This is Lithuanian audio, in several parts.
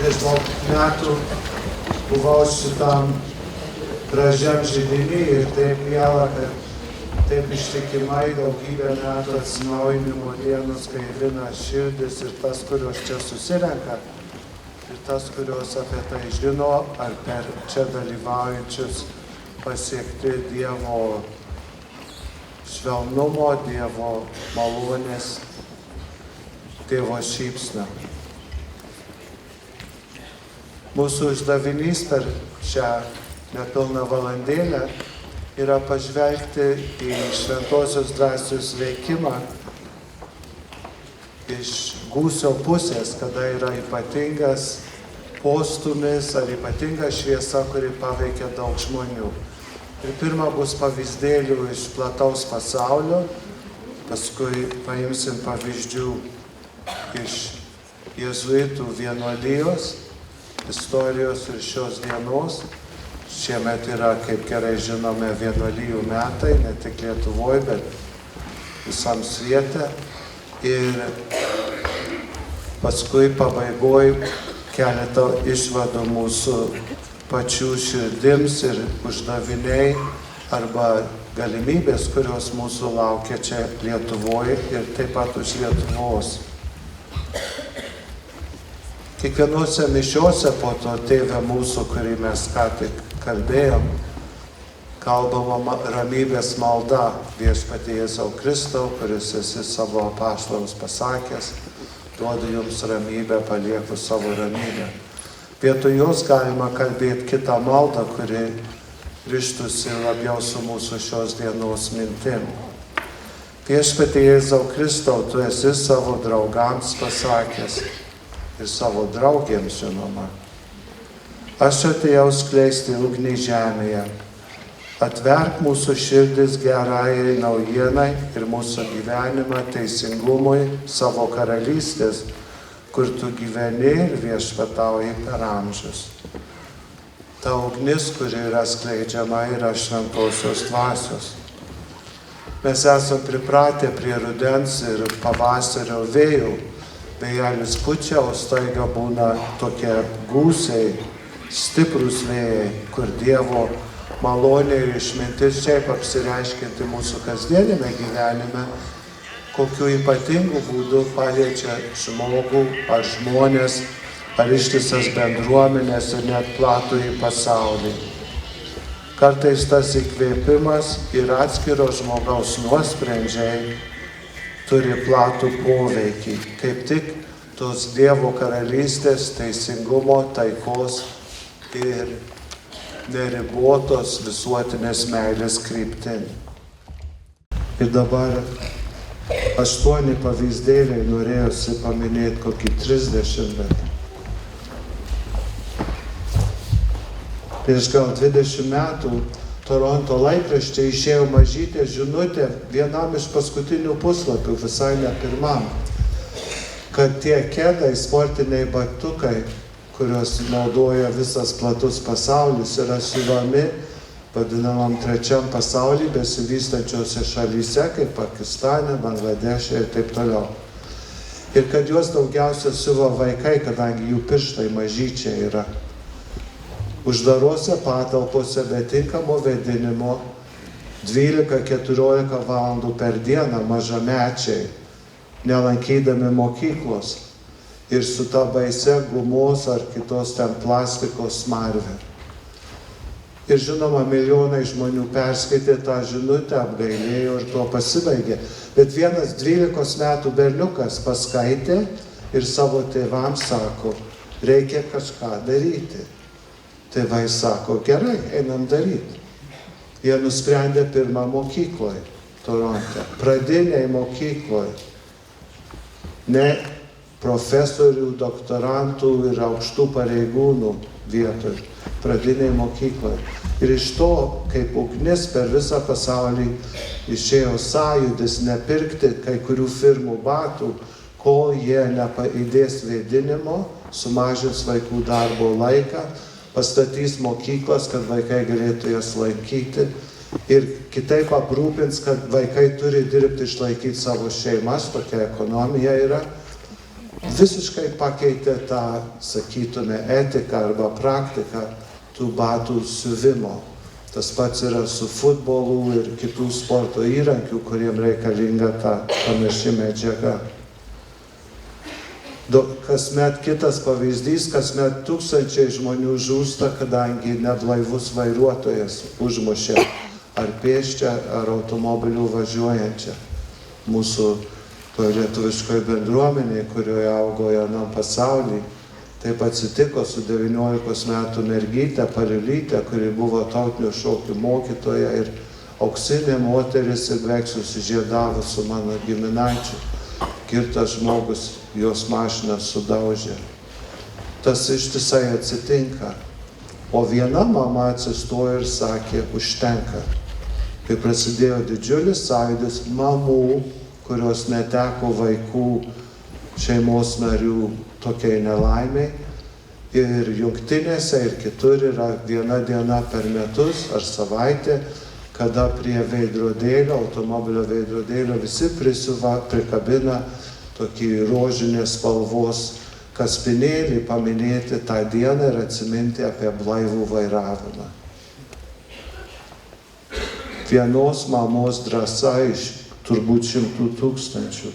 nežinau, metų buvau šitam gražiam židiny ir taip miela, kad taip ištikimai daugybę metų atsinaujinimo dienos gaivina širdis ir tas, kurios čia susirenka, ir tas, kurios apie tai žino, ar per čia dalyvaujančius pasiekti Dievo švelnumo, Dievo malonės, Dievo šypsnio. Mūsų uždavinys per šią nepilną valandėlę yra pažvelgti į šventosios dvasios veikimą iš gūsio pusės, kada yra ypatingas postūmis ar ypatinga šviesa, kuri paveikia daug žmonių. Ir pirma bus pavyzdėlių iš plataus pasaulio, paskui paimsim pavyzdžių iš jėzuitų vienuolijos, istorijos ir šios dienos. Šiemet yra, kaip gerai žinome, vienuolijų metai, ne tik Lietuvoje, bet visam sviete. Ir paskui pabaigoje keletą išvadų mūsų pačių širdims ir uždaviniai arba galimybės, kurios mūsų laukia čia Lietuvoje ir taip pat už Lietuvos. Kiekvienose mišiose po to Tėve mūsų, kurį mes ką tik kalbėjom, kalbama ramybės malda Viešpatie Jėzau Kristau, kuris esi savo apaštalams pasakęs, duodu jums ramybę, palieku savo ramybę. Vietoj jos galima kalbėti kitą maldą, kuri rištųsi labiau su mūsų šios dienos mintim. Viešpatie Jėzau Kristau, tu esi savo draugams pasakęs ir savo draugėms žinoma. Aš atėjau skleisti ugnį žemėje. Atverk mūsų širdis gerajai naujienai ir mūsų gyvenimą teisingumui savo karalystės, kur tu gyveni ir viešpatauji per amžius. Ta ugnis, kuri yra skleidžiama, yra šventosios dvasios. Mes esame pripratę prie rudens ir pavasario vėjų. Vėjelis pučia, o staiga būna tokie gūsiai, stiprūs vėjai, kur Dievo malonė ir išmintis šiaip apsireiškinti mūsų kasdienime gyvenime, kokiu ypatingu būdu paliečia žmogų ar žmonės, ar ištisas bendruomenės ir net platųjį pasaulį. Kartais tas įkvėpimas ir atskiro žmogaus nuosprendžiai turi platų poveikį, kaip tik tos Dievo karalystės, teisingumo, taikos ir neribotos visuotinės meilės kryptin. Ir dabar 8 pavyzdėliai norėjosi paminėti kokį 30, bet prieš gal 20 metų Toronto laikraščiai išėjo mažytė žinutė vienam iš paskutinių puslapių, visai ne pirmam, kad tie kedai, sportiniai batukai, kuriuos naudoja visas platus pasaulis, yra siuvami vadinamam trečiam pasauly besivystančiose šalyse, kaip Pakistane, Bangladeše ir taip toliau. Ir kad juos daugiausia siuva vaikai, kadangi jų pirštai mažyčiai yra. Uždarose patalpose be tinkamo vėdinimo 12-14 valandų per dieną mažamečiai, nelankydami mokyklos ir su ta baise gumos ar kitos ten plastikos smarvė. Ir žinoma, milijonai žmonių perskaitė tą žinutę, apgailėjo ir tuo pasibaigė. Bet vienas 12 metų berniukas paskaitė ir savo tėvams sako, reikia kažką daryti. Tėvai sako, gerai, einam daryti. Jie nusprendė pirmą mokykloje, Toronte, pradiniai mokykloje. Ne profesorių, doktorantų ir aukštų pareigūnų vietoj, pradiniai mokykloje. Ir iš to, kaip ugnis per visą pasaulį išėjo sąjūdis nepirkti kai kurių firmų batų, kol jie nepaįdės vėdinimo, sumažins vaikų darbo laiką, pastatys mokyklas, kad vaikai galėtų jas lankyti ir kitaip aprūpins, kad vaikai turi dirbti, išlaikyti savo šeimas, tokia ekonomija yra. visiškai pakeitė tą, sakytume, etiką arba praktiką tų batų siuvimo. Tas pats yra su futbolu ir kitų sporto įrankių, kuriem reikalinga ta panaši medžiaga. Kasmet kitas pavyzdys, kasmet tūkstančiai žmonių žūsta, kadangi neblaivus vairuotojas užmušė ar pėsčią, ar automobiliu važiuojančią. Mūsų lietuviškoje bendruomenėje, kurioje augo jaunam pasaulyje, taip atsitiko su 19 metų mergytė, Paliulytė, kuri buvo tautinių šokių mokytoja ir auksinė moteris ir beveik susižiedavo su mano giminaičiu. Girtas žmogus jos mašiną sudaužė. Tas ištisai atsitinka. O viena mama atsistojo ir sakė, užtenka. Kai prasidėjo didžiulis sąjūdis mamų, kurios neteko vaikų, šeimos narių tokiai nelaimiai. Ir jungtinėse ir kitur yra viena diena per metus ar savaitė, kada prie veidrodėlio, automobilio veidrodėlio visi prikabina tokį rožinės spalvos kaspinėlį, paminėti tą dieną ir atsiminti apie blaivų vairavimą. Vienos mamos drąsa iš turbūt 100 000.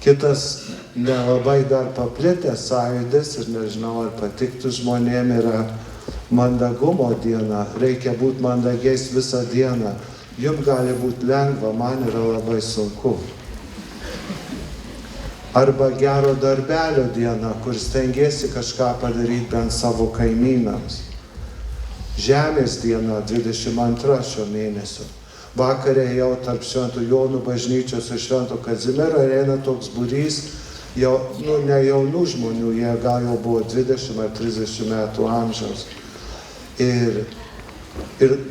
Kitas nelabai dar paplitęs sąjūdis ir nežinau, ar patiktų žmonėm, yra mandagumo diena. Reikia būti mandagiais visą dieną. Jums gali būti lengva, man yra labai sunku. Arba gero darbelio diena, kur stengiesi kažką padaryti bent savo kaimynams. Žemės diena 22 šio mėnesio. Vakarė jau tarp Švento Jonų bažnyčios ir Švento Kazimiero eina toks būrys, ne jaunų žmonių, jie gal jau buvo 20 ar 30 metų amžiaus. Ir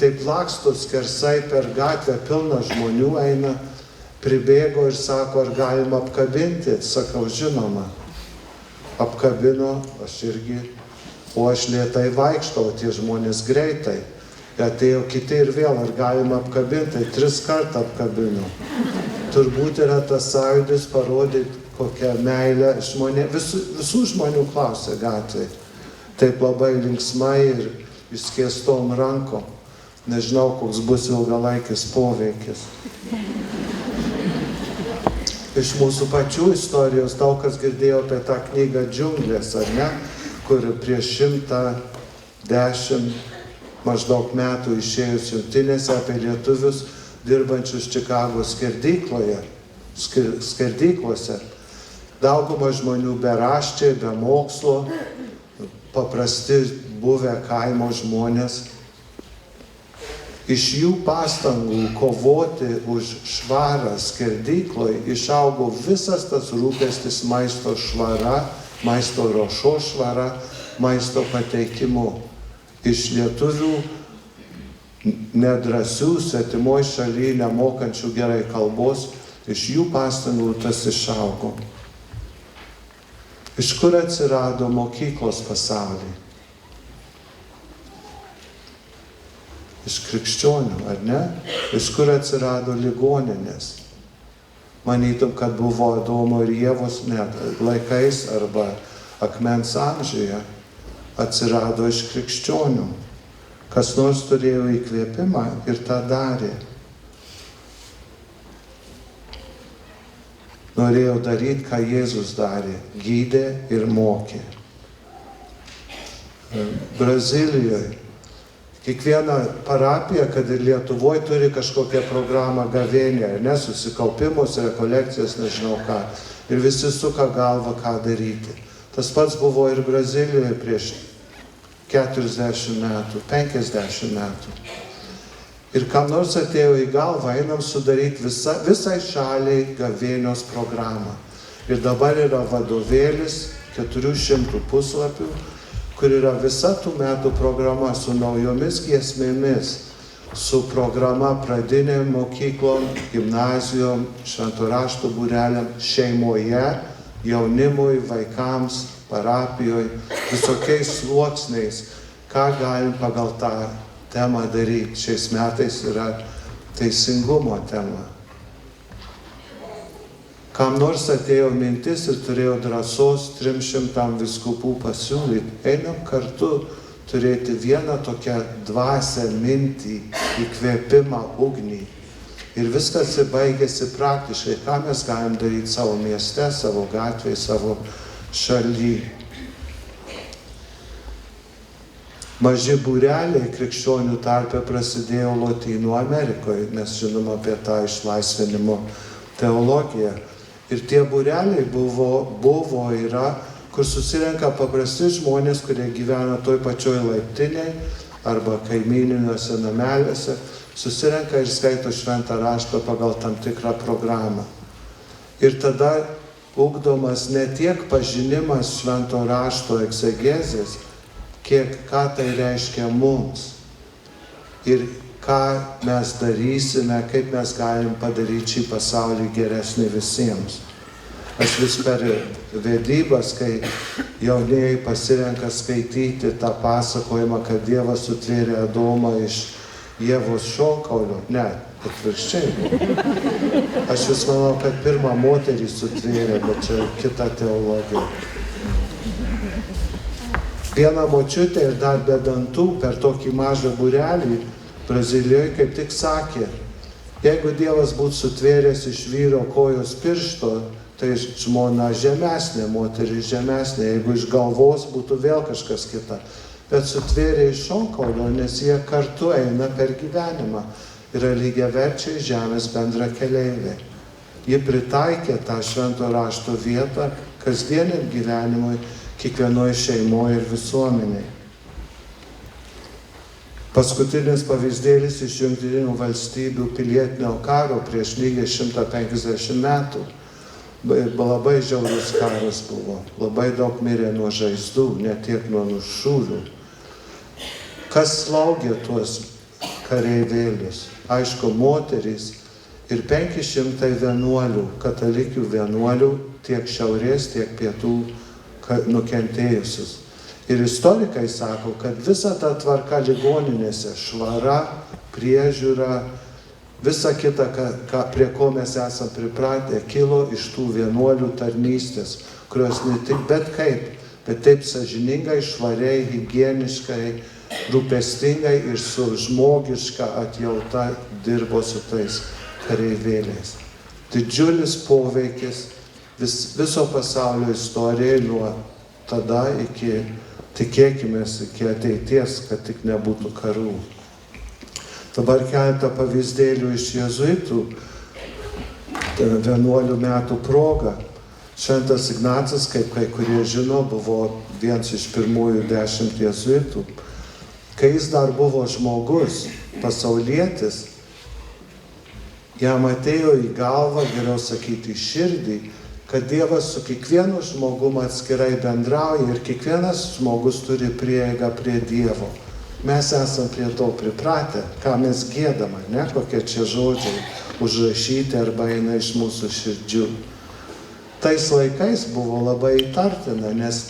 taip laksto skersai per gatvę, pilna žmonių eina, pribėgo ir sako, ar galima apkabinti? Sakau, žinoma. Apkabino, aš irgi, o aš lėtai vaikštau, tie žmonės greitai. Atėjo kiti ir vėl, ar galima apkabinti, 3 kartą apkabino. Turbūt yra tas sąjūdis parodyti kokią meilę visų žmonių klausė gatvėje. Taip labai linksmai ir išskėstom rankom. Nežinau, koks bus ilgalaikis poveikis. Iš mūsų pačių istorijos daug kas girdėjo apie tą knygą Džiunglės, ar ne? Kur prieš 110 maždaug metų išėjus jungtinėse apie lietuvius dirbančius Čikagos skerdyklose. Dauguma žmonių beraščiai, be mokslo, paprasti buvę kaimo žmonės. Iš jų pastangų kovoti už švarą skerdykloje išaugo visas tas rūpestis maisto švara, maisto ruošo švara, maisto pateikimu. Iš lietuvių nedrąsių, svetimoj šaly, nemokančių gerai kalbos, iš jų pastangų tas išaugo. Iš kur atsirado mokyklos pasaulyje? Iš krikščionių, ar ne? Iš kur atsirado ligoninės? Manytum, kad buvo Adomo ir Ievos laikais arba akmens amžiuje. Atsirado iš krikščionių. Kas nors turėjo įkvėpimą ir tą darė. Norėjo daryti, ką Jėzus darė. Gydė ir mokė. Brazilijoje kiekviena parapija, kad ir Lietuvoje, turi kažkokią programą gavėnią, nesusikaupimus, rekolekcijas, nežinau ką. Ir visi suka galvą, ką daryti. Tas pats buvo ir Brazilijoje prieš 40 metų, 50 metų. Ir kam nors atėjo į galvą, einam sudaryti visai šaliai gavėnios programą. Ir dabar yra vadovėlis, 400 puslapių, kur yra visa tų metų programa su naujomis giesmėmis, su programa pradinėm mokyklom, gimnazijom, švento rašto būreliam, šeimoje, jaunimui, vaikams, parapijoje, visokiais sluoksniais, ką galim pagal tą temą daryti. Šiais metais yra teisingumo tema. Kam nors atėjo mintis ir turėjo drąsos 300 vyskupų pasiūlyti, einam kartu turėti vieną tokią dvasią, mintį, įkvėpimą, ugnį. Ir viskas baigėsi praktiškai, ką mes galim daryti savo mieste, savo gatvėje, savo šalyje. Maži būreliai krikščionių tarpe prasidėjo Lotynų Amerikoje, nes žinom apie tą išlaisvinimo teologiją. Ir tie būreliai yra, kur susirenka paprasti žmonės, kurie gyvena toj pačioj laiptinėj arba kaimyniniuose nameliuose, susirenka ir skaito šventą raštą pagal tam tikrą programą. Ir tada ugdomas ne tiek pažinimas švento rašto egzegezės, kiek ką tai reiškia mums ir ką mes darysime, kaip mes galim padaryti šį pasaulį geresnį visiems. Aš vis per vedybas, kai jaunieji pasirenka skaityti tą pasakojimą, kad Dievas sutvėrė Adomą iš Ievos šonkaulio. Ne, atvirkščiai. Aš vis manau, kad pirmą moterį sutvėrė, bet čia kita teologija. Viena močiutė ir dar be dantų per tokį mažą būrelį Brazilijoje kaip tik sakė, jeigu Dievas būtų sutvėręs iš vyro kojos piršto, tai žmona žemesnė, moteris žemesnė, jeigu iš galvos būtų vėl kažkas kita. Bet sutvėrė iš šonkaulio, nes jie kartu eina per gyvenimą, yra lygiaverčiai žemės bendrakeleiviai. Ji pritaikė tą švento rašto vietą kasdieniam gyvenimui, kiekvienoje šeimoje ir visuomeniai. Paskutinis pavyzdėlis iš Jungtinių valstybių pilietinio karo prieš lygiai 150 metų. Labai žiaurus karas buvo, labai daug mirė nuo žaizdų, ne tiek nuo šūvių. Kas slaugė tuos kareivėlius? Aišku, moterys ir 500 vienuolių, katalikių vienuolių, tiek šiaurės, tiek pietų nukentėjusius. Ir istorikai sako, kad visa ta tvarka ligoninėse, švara, priežiūra, visa kita, prie ko mes esam pripratę, kilo iš tų vienuolių tarnystės, kurios ne tik bet kaip, bet taip sąžiningai, švariai, higieniškai, rūpestingai ir su žmogiška atjauta dirbo su tais kareivėliais. Didžiulis poveikis viso pasaulio istorijai nuo tada iki, tikėkimės, iki ateities, kad tik nebūtų karų. Dabar keletą pavyzdėlių iš jėzuitų 11 metų proga. Šventas Ignacas, kaip kai kurie žino, buvo vienas iš pirmųjų 10 jėzuitų. Kai jis dar buvo žmogus, pasaulietis, jam atėjo į galvą, geriau sakyti, į širdį, kad Dievas su kiekvienu žmogum atskirai bendrauja ir kiekvienas žmogus turi prieigą prie Dievo. Mes esam prie to pripratę, ką mes giedama, ne kokie čia žodžiai užrašyti arba eina iš mūsų širdžių. Tais laikais buvo labai įtartina, nes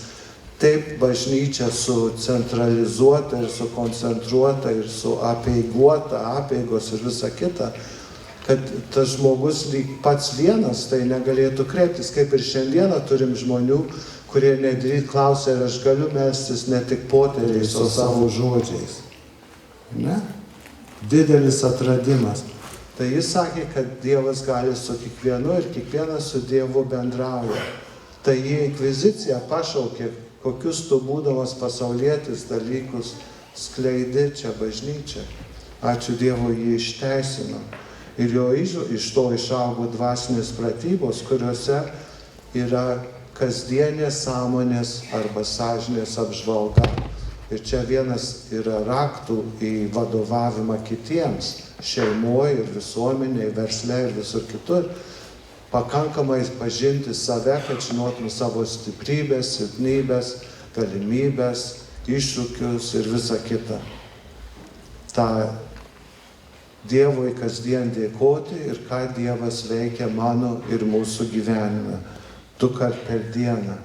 taip bažnyčia sucentralizuota ir sukoncentruota ir suapeiguota, apeigos ir visa kita, kad tas žmogus lyg pats vienas tai negalėtų kreiptis. Kaip ir šiandieną turim žmonių, kurie nedrįt klausia, ar aš galiu melstis ne tik poteriais, o savo žodžiais. Ne? Didelis atradimas. Tai jis sakė, kad Dievas gali su kiekvienu ir kiekvienas su Dievu bendrauja. Tai jį inkvizicija pašaukė, kokius tu būdamas pasaulietis dalykus skleidi čia bažnyčia. Ačiū Dievui, jį išteisino. Ir jo iš to išaugo dvasinės pratybos, kuriuose yra kasdienės sąmonės arba sąžinės apžvalga. Ir čia vienas yra raktų į vadovavimą kitiems, šeimoje ir visuomenėje, versle ir visur kitur. Pakankamai pažinti save, kad žinotum savo stiprybės, silpnybės, galimybės, iššūkius ir visa kita. Ta Dievui kasdien dėkoti ir ką Dievas veikia mano ir mūsų gyvenime. 2 kart per dieną.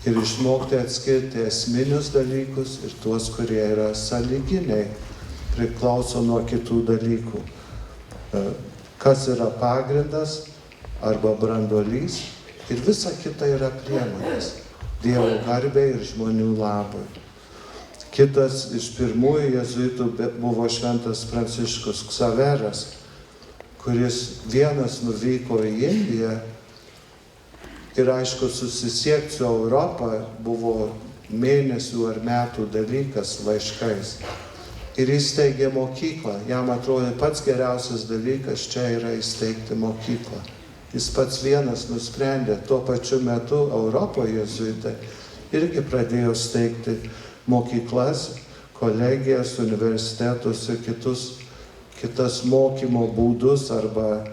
Ir išmokti atskirti esminius dalykus ir tuos, kurie yra sąlyginiai, priklauso nuo kitų dalykų. Kas yra pagrindas, arba branduolys ir visa kita yra priemonės Dievo garbei ir žmonių labui. Kitas iš pirmųjų jėzuitų buvo šventas Pranciškus Ksaveras, kuris vienas nuvyko į Indiją ir aišku susisiekti su Europą buvo mėnesių ar metų dalykas laiškais. Ir įsteigė mokyklą. Jam atrodė pats geriausias dalykas čia yra įsteigti mokyklą. Jis pats vienas nusprendė, tuo pačiu metu Europoje jėzuitai irgi pradėjo steigti mokyklas, kolegijas, universitetus ir kitas mokymo būdus arba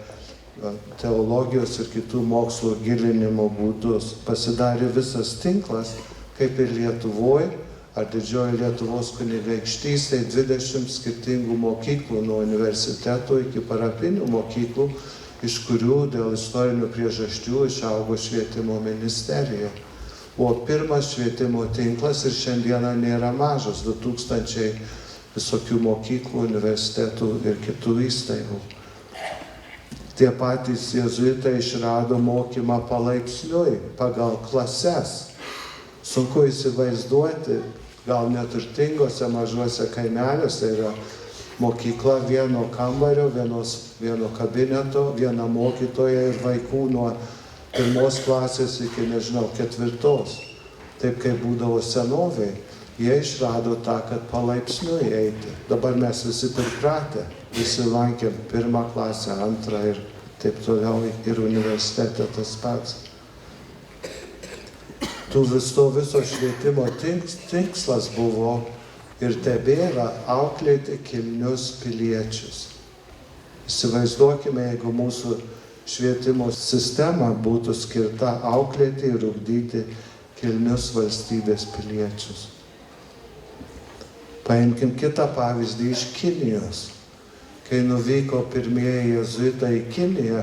teologijos ir kitų mokslo gilinimo būdus. Pasidarė visas tinklas, kaip ir Lietuvoje, ar didžioji Lietuvos kunigaikštystėje 20 skirtingų mokyklų nuo universitetų iki parapinių mokyklų, iš kurių dėl istorinių priežasčių išaugo švietimo ministerija. Buvo pirmas švietimo tinklas ir šiandieną nėra mažas, 2000 visokių mokyklų, universitetų ir kitų įstaigų. Tie patys jėzuitai išrado mokymą palaipsniui, pagal klases. Sunku įsivaizduoti, gal neturtingose mažuose kaimeliuose yra mokykla vieno kambario, vieno kabineto, viena mokytoja ir vaikų nuo 1 klasės iki, 4. Taip kaip būdavo senovėj. Jie išrado tą, kad palaipsniui eiti. Dabar mes visi pripratę, visi lankėm 1 klasę, 2 ir taip toliau ir universitete tas pats. Viso švietimo tikslas buvo ir tebėra auklėti kilnius piliečius. Įsivaizduokime, jeigu mūsų švietimo sistema būtų skirta auklėti ir ugdyti kilnius valstybės piliečius. Paimkim kitą pavyzdį iš Kinijos. Kai nuvyko pirmieji jėzuitai į Kiniją,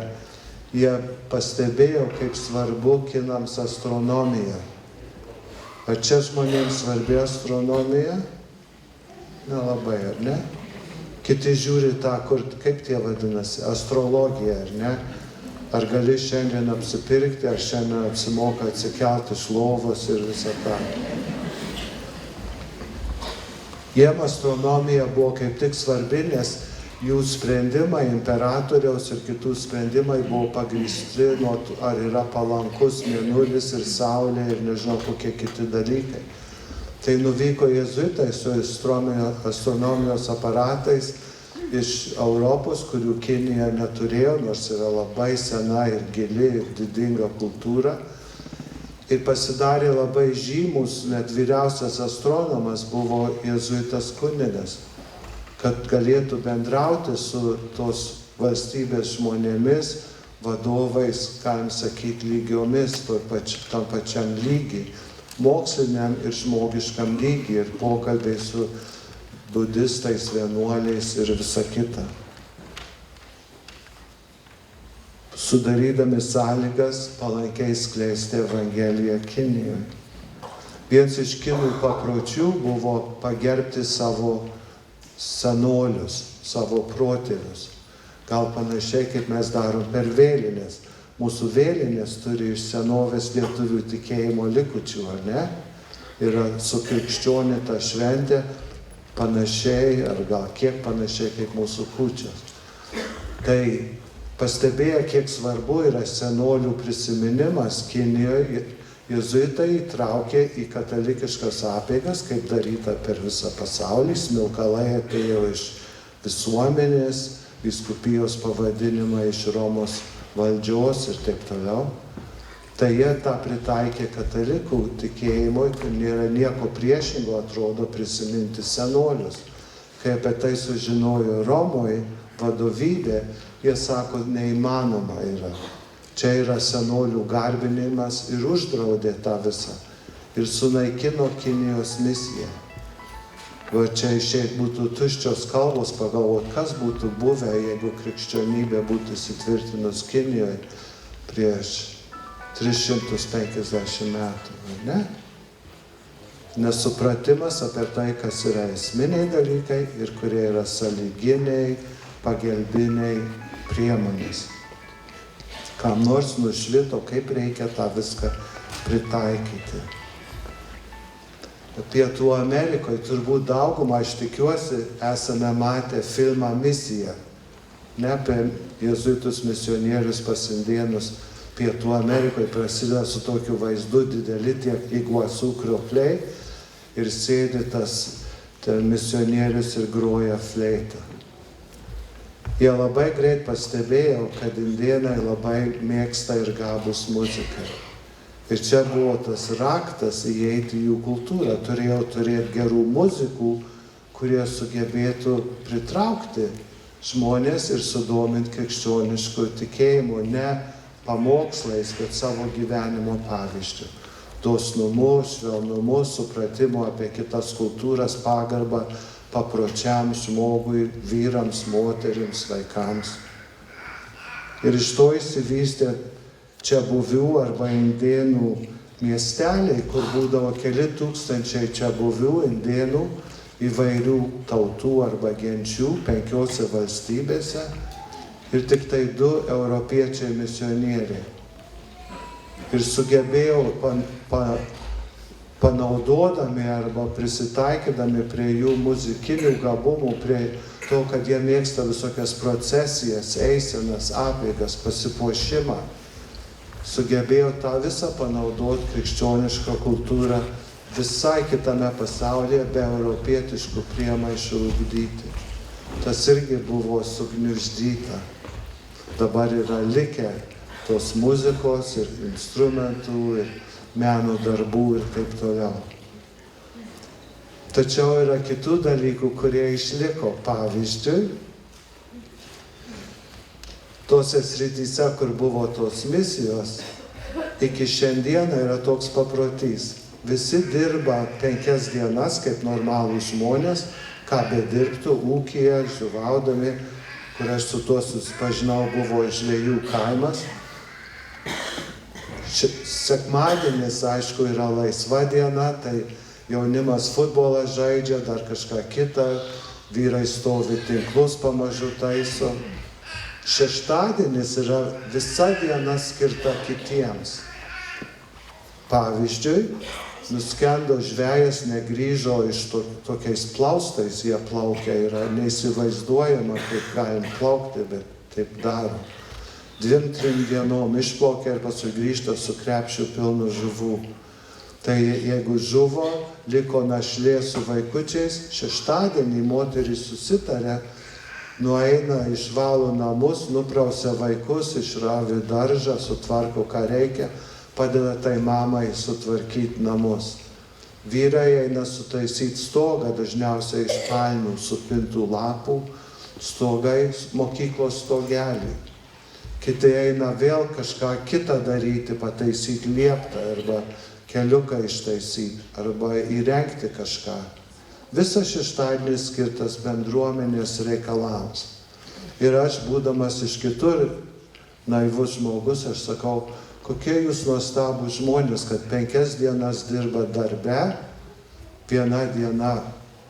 jie pastebėjo, kaip svarbu kinams astronomija. Ar čia žmonėms svarbi astronomija? Nelabai, ar ne? Kiti žiūri tą, kaip tie vadinasi, astrologija, ar ne? Ar gali šiandien apsipirkti, ar šiandien apsimoka atsikelti iš lovos ir visą tą. Jiem astronomija buvo kaip tik svarbi, nes jų sprendimai, imperatoriaus ir kitų sprendimai buvo pagrįsti, ar yra palankus mėnulis ir saulė ir nežinau kokie kiti dalykai. Tai nuvyko jėzuitai su astronomijos aparatais iš Europos, kurių Kinija neturėjo, nors yra labai sena ir gili ir didinga kultūra. Ir pasidarė labai žymus, net vyriausias astronomas buvo jėzuitas kunigas, kad galėtų bendrauti su tos valstybės žmonėmis, vadovais, galim sakyti, lygiomis, tam pačiam lygiai, moksliniam ir žmogiškam lygiai ir pokalbiai su budistais, vienuoliais ir visa kita. Sudarydami sąlygas palankiai skleisti Evangeliją Kinijoje. Vienas iš kinų papročių buvo pagerbti savo senolius, savo protėvius. Gal panašiai, kaip mes darom per vėlinės. Mūsų vėlinės turi iš senovės lietuvių tikėjimo likučių, ar ne? Yra sukrikščionita šventė panašiai, ar gal kiek panašiai kaip mūsų kūčios. Tai pastebėję, kiek svarbu yra senolių prisiminimas Kinijoje, jėzuitai įtraukė į katalikiškas apeigas, kaip daryta per visą pasaulį. Smilkalai atėjo iš visuomenės, vyskupijos pavadinimą iš Romos valdžios ir taip toliau. Tai jie tą pritaikė katalikų tikėjimui, kur nėra nieko priešingo, atrodo, prisiminti senolius. Kai apie tai sužinojo Romoje vadovybė, jie sako, neįmanoma yra. Čia yra senolių garbinimas ir uždraudė tą visą. Ir sunaikino Kinijos misiją. Va čia išeit būtų tuščios kalbos pagalvoti, kas būtų buvę, jeigu krikščionybė būtų įsitvirtinus Kinijoje prieš 350 metų, ne? Nesupratimas apie tai, kas yra esminiai dalykai ir kurie yra sąlyginiai, pagelbiniai priemonės. kam nors nušvito, kaip reikia tą viską pritaikyti. Pietų Amerikoje turbūt daugumą, aš tikiuosi, esame matę filmą Misija. Ne apie jėzuitus misionierius pas indėnus. Pietų Amerikoje prasideda su tokiu vaizdu dideli tiek Iguasų kriokliai ir sėdi tas misionierius ir groja fleitą. Jie labai greit pastebėjo, kad indėnai labai mėgsta ir gabūs muziką. Ir čia buvo tas raktas įeiti į jų kultūrą. Turėjau turėti gerų muzikų, kurie sugebėtų pritraukti žmonės ir sudominti krikščioniškų tikėjimo, ne pamokslais, bet savo gyvenimo pavyzdžių. Dosnumu, švelnumu, supratimu apie kitas kultūras, pagarbą papročiams žmogui, vyrams, moterims, vaikams. Ir iš to išsivystė čia buvių arba indėnų miesteliai, kur būdavo keli tūkstančiai čia buvių indėnų įvairių tautų arba genčių 5 valstybėse ir tik tai 2 europiečiai misionieriai. Ir sugebėjau panaudodami arba prisitaikydami prie jų muzikinių gabumų, prie to, kad jie mėgsta visokias procesijas, eisenas, apeigas, pasipuošimą, sugebėjo tą visą panaudoti krikščionišką kultūrą visai kitame pasaulyje be europietiškų priemaišų ugdyti. Tas irgi buvo sugniuždyta. Dabar yra likę tos muzikos ir instrumentų ir meno darbų ir taip toliau. Tačiau yra kitų dalykų, kurie išliko. Pavyzdžiui, tose srityse, kur buvo tos misijos, iki šiandieną yra toks paprotys. Visi dirba 5 dienas kaip normalūs žmonės, ką bedirbtų ūkyje, žuvaudami, kur aš su tuo susipažinau, buvo žvejų kaimas. Sekmadienis, aišku, yra laisva diena, tai jaunimas futbolą žaidžia, dar kažką kitą, vyrai stovi tinklus pamažu taiso. Šeštadienis yra visa diena skirta kitiems. Pavyzdžiui, nuskendo žvejas, negrįžo iš tokiais plaustais, jie plaukia, yra neįsivaizduojama, kaip galim plaukti, bet taip daro. 2-3 dienom išplaukia ir paskui grįžta su krepšiu pilnu žuvų. Tai jeigu žuvo, liko našlė su vaikučiais, šeštadienį moterys susitarė, nueina, išvalo namus, nuprausia vaikus, išravi daržą, sutvarko, ką reikia, padeda tai mamai sutvarkyti namus. Vyrai eina sutaisyti stogą, dažniausiai iš palmių supintų lapų, stogai, mokyklos stogelį. Kiti eina vėl kažką kitą daryti, pataisyti lieptą arba keliuką ištaisyti arba įrengti kažką. Visas šeštadienis skirtas bendruomenės reikalams. Ir aš, būdamas iš kitur naivus žmogus, aš sakau, kokie jūs nuostabūs žmonės, kad 5 dienas dirba darbe, 1 diena,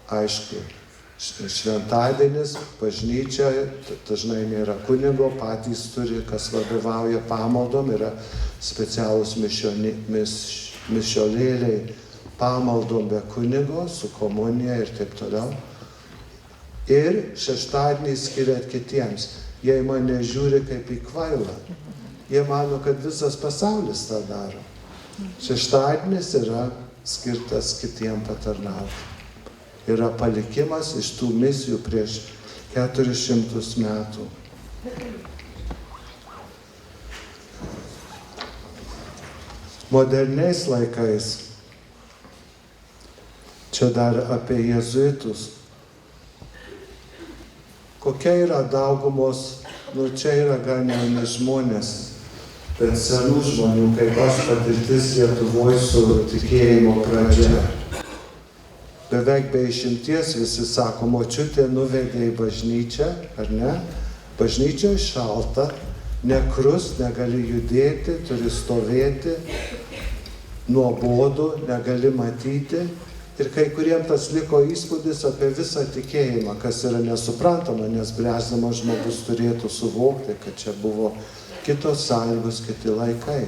aišku, šventadienis, bažnyčia, dažnai nėra kunigo, patys turi, kas vadovauja pamaldom, yra specialūs mišiolėliai pamaldom be kunigo, su komunija ir taip toliau. Ir šeštadienį skiriat kitiems. Jie mane žiūri kaip į kvailą. Jie mano, kad visas pasaulis tą daro. Šeštadienis yra skirtas kitiem patarnauti. Yra palikimas iš tų misijų prieš 400 metų. Moderniais laikais, čia dar apie jėzuitus, kokia yra daugumos, čia yra gan jauni žmonės, bet senų žmonių, kaip aš patirtis Lietuvoje su tikėjimo pradžia. Beveik be išimties visi sako, močiutė nuvedė į bažnyčią, ar ne? Bažnyčioje šalta, nekrus, negali judėti, turi stovėti, nuobodu, negali matyti. Ir kai kuriems tas liko įspūdis apie visą tikėjimą, kas yra nesuprantama, nes bręsdamas žmogus turėtų suvokti, kad čia buvo kitos sąlygos, kiti laikai.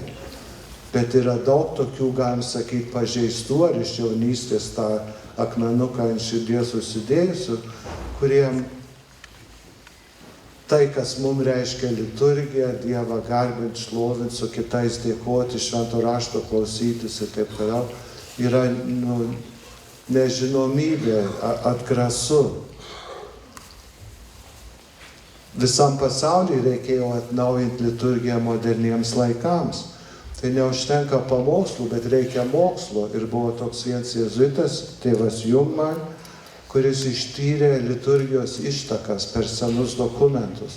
Bet yra daug tokių, galim sakyti, pažeistų ar iš jaunystės tą akmenuką ant širdies susidėjusių, kuriem tai, kas mums reiškia liturgija, Dievą garbint, šlovint, su kitais dėkoti, švento rašto klausytis ir taip toliau, yra nežinomybė, atgrasu. Visam pasaulyje reikėjo atnaujinti liturgiją moderniems laikams. Tai neužtenka pamokslų, bet reikia mokslo. Ir buvo toks vienas jėzuitas, tėvas Jungman, kuris ištyrė liturgijos ištakas per senus dokumentus.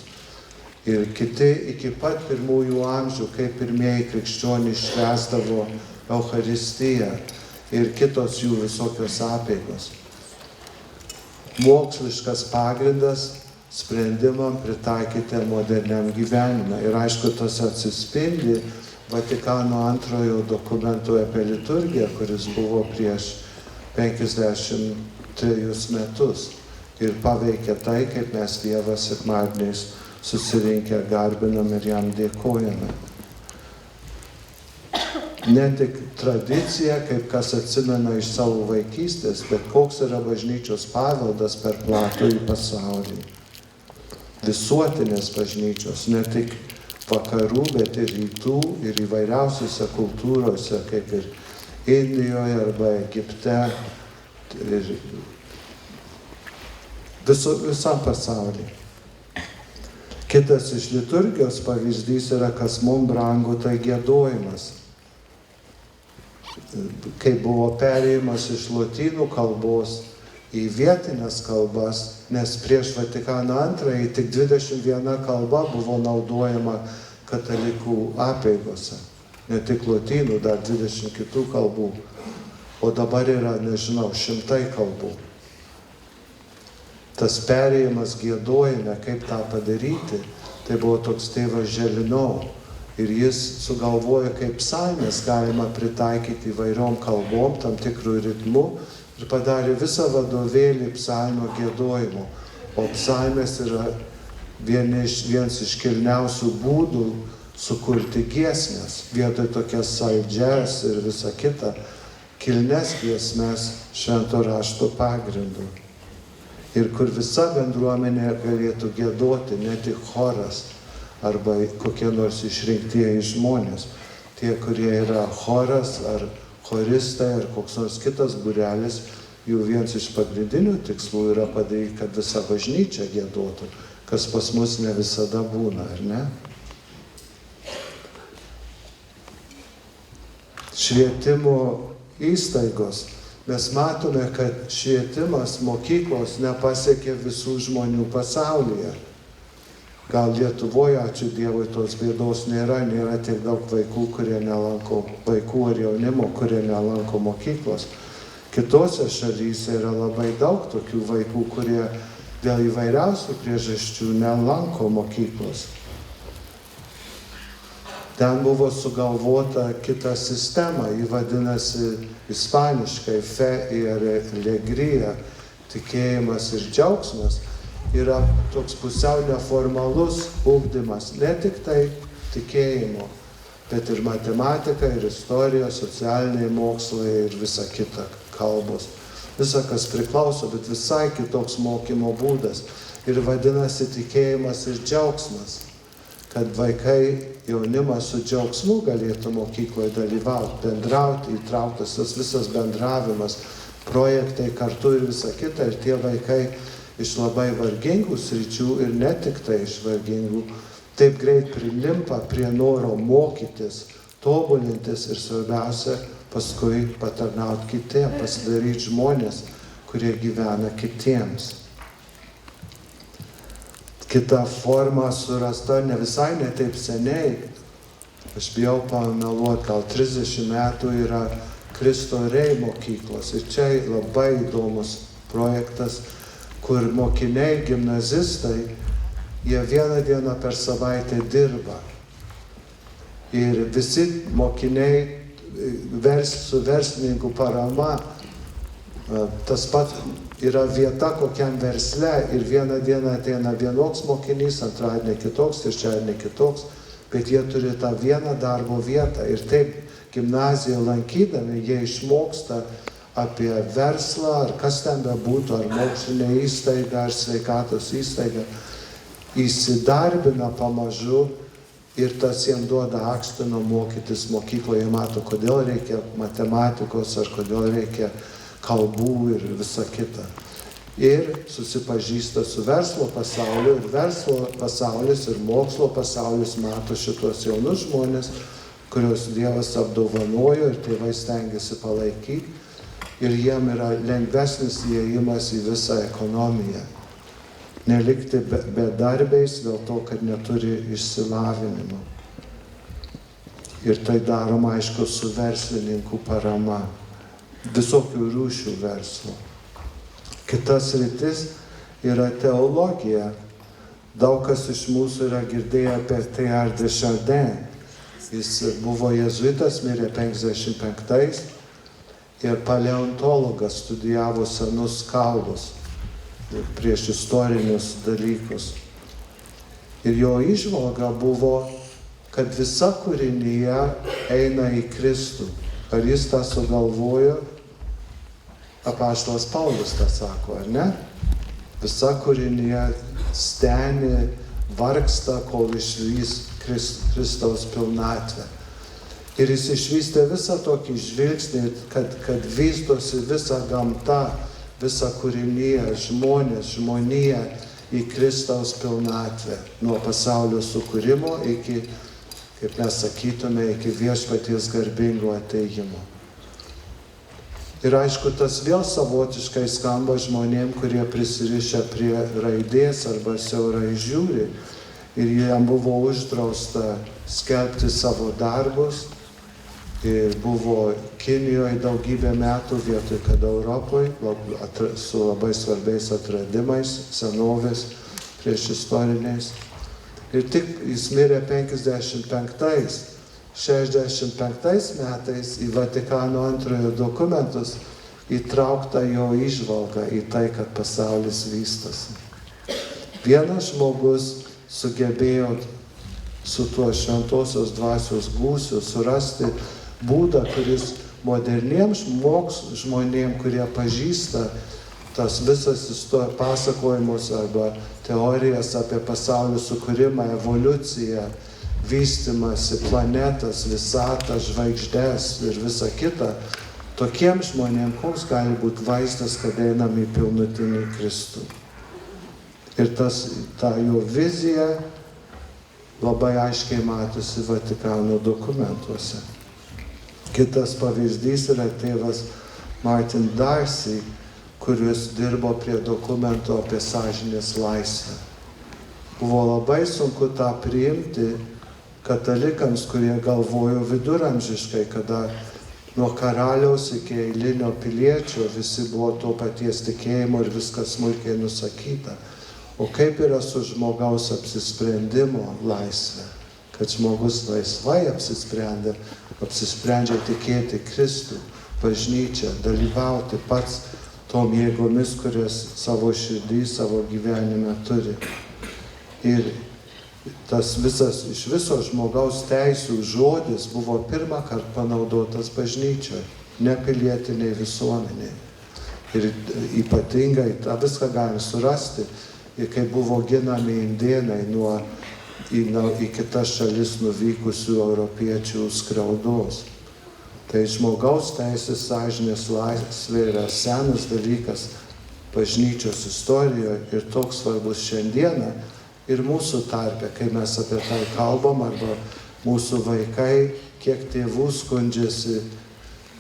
Ir kiti iki pat pirmųjų amžių, kaip pirmieji krikščionys švęsdavo Eucharistiją ir kitos jų visokios apeigos. Moksliškas pagrindas sprendimam pritaikyti moderniam gyvenimui. Ir aišku, tas atsispindi Vatikano antrojo dokumentų apie liturgiją, kuris buvo prieš 53 metus. Ir paveikė tai, kaip mes Dievą sekmadieniais susirinkę garbinam ir jam dėkojame. Ne tik tradicija, kaip kas atsimena iš savo vaikystės, bet koks yra bažnyčios paveldas per platųjį pasaulį. Visuotinės bažnyčios, ne tik vakarų, bet ir rytų ir įvairiausiose kultūrose, kaip ir Indijoje arba Egipte ir visam pasaulyje. Kitas iš liturgijos pavyzdys yra, kas mums brangu, tai giedojimas. Kai buvo perėjimas iš lotynų kalbos į vietinės kalbas, nes prieš Vatikaną II tik 21 kalba buvo naudojama katalikų apeigose. Ne tik lotynų, dar 20 kitų kalbų. O dabar yra, nežinau, 100 kalbų. Tas perėjimas giedojime, kaip tą padaryti, tai buvo toks tėvas Želinau. Ir jis sugalvojo, kaip psalmes galima pritaikyti įvairiom kalbom, tam tikrų ritmų, ir padarė visą vadovėlį psalmio giedojimo. O psalmės yra vienas iš kilniausių būdų sukurti giesmes. Vietoj tokias saldžias ir visa kita, kilnes giesmes švento rašto pagrindu. Ir kur visa bendruomenė galėtų giedoti, ne tik choras arba kokie nors išrinktieji žmonės. Tie, kurie yra choras ar choristai ar koks nors kitas būrelis, jų vienas iš pagrindinių tikslų yra padaryti, kad visa bažnyčia giedotų, kas pas mus ne visada būna, ar ne? Švietimo įstaigos. Mes matome, kad švietimas mokyklos nepasiekė visų žmonių pasaulyje. Gal Lietuvoje, ačiū Dievui, tos bėdos nėra tiek daug vaikų, kurie nelanko, vaikų ar jaunimo, kurie nelanko mokyklos. Kitose šalyse yra labai daug tokių vaikų, kurie dėl įvairiausių priežasčių nelanko mokyklos. Ten buvo sugalvota kita sistema, ji vadinasi ispaniškai fe ir alegría, tikėjimas ir džiaugsmas. Yra toks pusiau neformalus ugdymas, ne tik tai tikėjimo, bet ir matematika, ir istorija, socialiniai mokslai ir visa kita kalbos. Visa, kas priklauso, bet visai kitoks mokymo būdas. Ir vadinasi tikėjimas ir džiaugsmas, kad vaikai, jaunimas su džiaugsmu galėtų mokykloje dalyvauti, bendrauti, įtrauktas tas visas bendravimas, projektai kartu ir visa kita. Ir tie vaikai iš labai vargingų sričių ir ne tik tai iš vargingų, taip greit prilimpa prie noro mokytis, tobulintis ir svarbiausia, paskui patarnauti kitiems, pasidaryti žmonės, kurie gyvena kitiems. Kita forma surasta ne visai ne taip seniai, aš bijau pameluoti, gal 30 metų yra Kristo Rei mokyklos. Ir čia labai įdomus projektas, kur mokiniai, gimnazistai, jie vieną dieną per savaitę dirba. Ir visi mokiniai su verslininkų parama, tas pat yra vieta kokiam versle ir vieną dieną ateina vienoks mokinys, antradienį kitoks, trečiadienį kitoks, bet jie turi tą vieną darbo vietą. Ir taip, gimnaziją lankydami, jie išmoksta apie verslą, ar kas ten bebūtų, ar mokslinė įstaiga, ar sveikatos įstaiga, įsidarbina pamažu ir tas jiem duoda akstiną mokytis mokykloje, mato, kodėl reikia matematikos, ar kodėl reikia kalbų ir visa kita. Ir susipažįsta su verslo pasauliu, ir verslo pasaulis, ir mokslo pasaulis mato šitos jaunus žmonės, kuriuos Dievas apdovanojo ir tėvai stengiasi palaikyti. Ir jiem yra lengvesnis įėjimas į visą ekonomiją. Nelikti bedarbiais dėl to, kad neturi išsilavinimo. Ir tai daroma, aišku, su verslininkų parama, visokių rūšių verslo. Kitas sritis yra teologija. Daug kas iš mūsų yra girdėję apie Teilhard de Chardin. Jis buvo jėzuitas, mirė 55 ir paleontologas, studijavo senus kaulus prieš istorinius dalykus. Ir jo įžvalga buvo, kad visa kūrinija eina į Kristų. Ar jis tą sugalvojo? Apaštalas Paulius tą sako, ar ne? Visa kūrinija steni, vargsta, kol išvys Kristaus pilnatvę. Ir jis išvystė visą tokį žvilgsnį, kad vystosi visa gamta, visa kūrinija, žmonės, žmonija į Kristaus pilnatvę. Nuo pasaulio sukūrimo iki, kaip mes sakytume, iki viešpaties garbingo ateijimo. Ir aišku, tas vėl savotiškai skamba žmonėm, kurie prisirišę prie raidės arba siaurai žiūri. Ir jam buvo uždrausta skelbti savo darbus. Ir buvo Kinijoje daugybę metų vietoj, kad Europoje, su labai svarbiais atradimais, senovės, prieš istoriniais. Ir tik jis mirė 55. 65 metais į Vatikano antrojo dokumentus įtraukta jo įžvalga į tai, kad pasaulis vystosi. Vienas žmogus sugebėjo su tuo šventosios dvasios gūsiu surasti būdą, kuris moderniems žmonėms, kurie pažįsta tas visas pasakojimus arba teorijas apie pasaulio sukūrimą, evoliuciją, vystimąsi, planetas, visatą, žvaigždes ir visa kita, tokiems žmonėms koks gali būti vaizdas, kad einam į pilnutinį Kristų. Ir ta jo vizija labai aiškiai matosi Vatikano dokumentuose. Kitas pavyzdys yra tėvas Martin Darcy, kuris dirbo prie dokumento apie sąžinės laisvę. Buvo labai sunku tą priimti katalikams, kurie galvojo viduramžiškai, kada nuo karaliaus iki eilinio piliečio visi buvo to paties tikėjimo ir viskas smulkiai nusakyta. O kaip yra su žmogaus apsisprendimo laisvė? Kad žmogus laisvai apsisprendžia tikėti Kristų, bažnyčią, dalyvauti pats tom jėgomis, kurias savo širdį, savo gyvenime turi. Ir tas visas, iš viso žmogaus teisių žodis buvo pirmą kartą panaudotas bažnyčioje, ne pilietiniai visuomeniai. Ir ypatingai tą viską galime surasti, ir kai buvo ginami indėnai nuo į kitas šalis nuvykusių europiečių skriaudos. Tai žmogaus teisės sąžinės laisvė yra senas dalykas bažnyčios istorijoje ir toks svarbus šiandieną ir mūsų tarpe, kai mes apie tai kalbam, arba mūsų vaikai, kiek tėvų skundžiasi,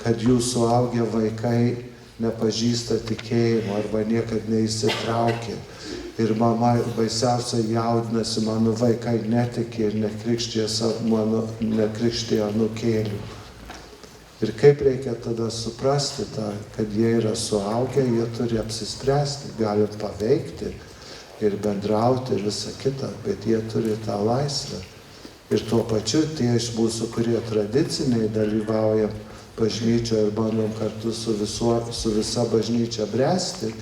kad jų suaugę vaikai nepažįsta tikėjimo arba niekad neįsitraukia. Ir mama baisiausia jaudinasi, mano vaikai netiki ir nekrikštija anūkėlių. Ir kaip reikia tada suprasti tą, kad jie yra suaugę, jie turi apsispręsti, gali paveikti ir bendrauti ir visą kitą, bet jie turi tą laisvę. Ir tuo pačiu tie iš mūsų, kurie tradiciniai dalyvaujam bažnyčioje ir bandom kartu su visa bažnyčia bręsti,